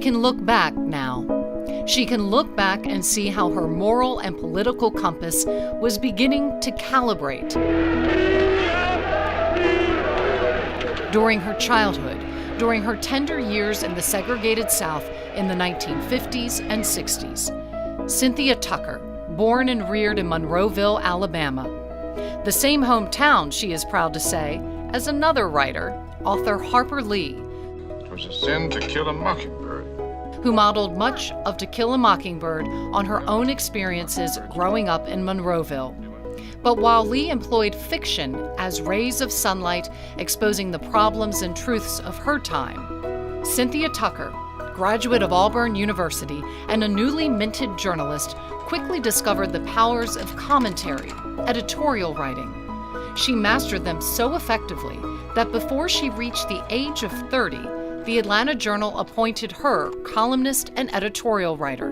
can look back now. She can look back and see how her moral and political compass was beginning to calibrate. During her childhood, during her tender years in the segregated South in the 1950s and 60s, Cynthia Tucker, born and reared in Monroeville, Alabama, the same hometown, she is proud to say, as another writer, author Harper Lee, "It was a sin to kill a mockingbird," who modeled much of To Kill a Mockingbird on her own experiences growing up in Monroeville. But while Lee employed fiction as rays of sunlight exposing the problems and truths of her time, Cynthia Tucker, graduate of Auburn University and a newly minted journalist, quickly discovered the powers of commentary, editorial writing. She mastered them so effectively that before she reached the age of 30, the Atlanta Journal appointed her columnist and editorial writer.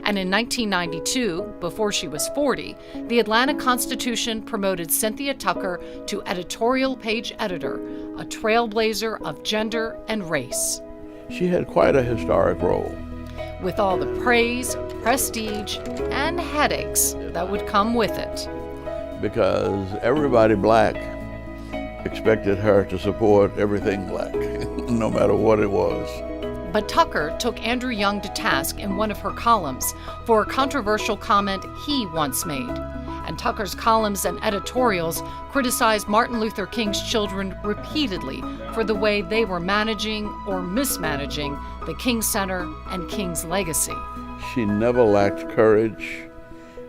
And in 1992, before she was 40, the Atlanta Constitution promoted Cynthia Tucker to editorial page editor, a trailblazer of gender and race. She had quite a historic role. With all the praise, prestige, and headaches that would come with it. Because everybody black expected her to support everything black, no matter what it was. But Tucker took Andrew Young to task in one of her columns for a controversial comment he once made. And Tucker's columns and editorials criticized Martin Luther King's children repeatedly for the way they were managing or mismanaging the King Center and King's legacy. She never lacked courage,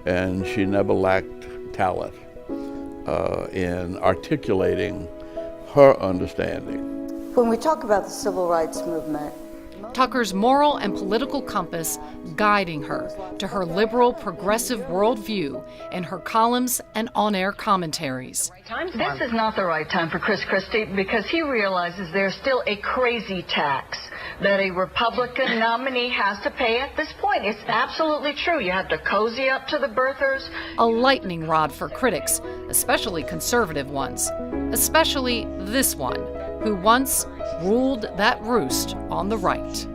and she never lacked talent in articulating her understanding. When we talk about the civil rights movement, Tucker's moral and political compass guiding her to her liberal, progressive worldview in her columns and on-air commentaries. This is not the right time for Chris Christie because he realizes there's still a crazy tax that a Republican nominee has to pay at this point. It's absolutely true. You have to cozy up to the birthers. A lightning rod for critics, especially conservative ones, especially this one, who once ruled that roost on the right.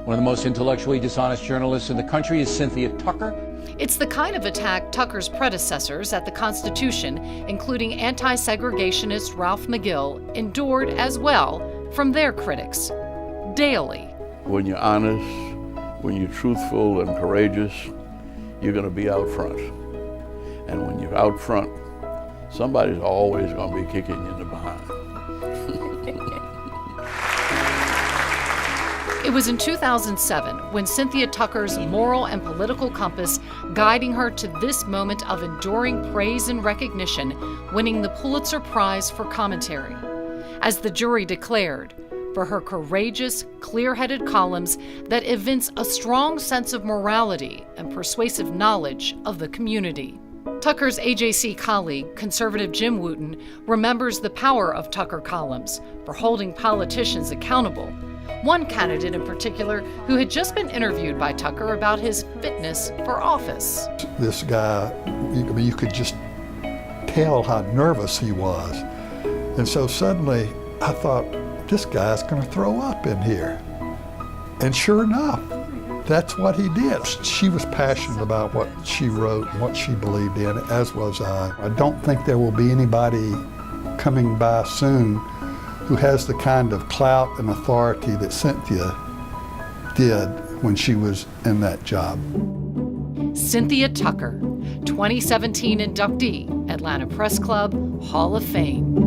One of the most intellectually dishonest journalists in the country is Cynthia Tucker. It's the kind of attack Tucker's predecessors at the Constitution, including anti-segregationist Ralph McGill, endured as well from their critics, daily. When you're honest, when you're truthful and courageous, you're going to be out front. And when you're out front, somebody's always going to be kicking you in the behind. It was in 2007 when Cynthia Tucker's moral and political compass guiding her to this moment of enduring praise and recognition, winning the Pulitzer Prize for commentary. As the jury declared, for her courageous, clear-headed columns that evince a strong sense of morality and persuasive knowledge of the community. Tucker's AJC colleague, conservative Jim Wooten, remembers the power of Tucker columns for holding politicians accountable. One candidate in particular who had just been interviewed by Tucker about his fitness for office. This guy, you could just tell how nervous he was. And so suddenly I thought, this guy's going to throw up in here. And sure enough, that's what he did. She was passionate about what she wrote and what she believed in, as was I. I don't think there will be anybody coming by soon who has the kind of clout and authority that Cynthia did when she was in that job. Cynthia Tucker, 2017 inductee, Atlanta Press Club Hall of Fame.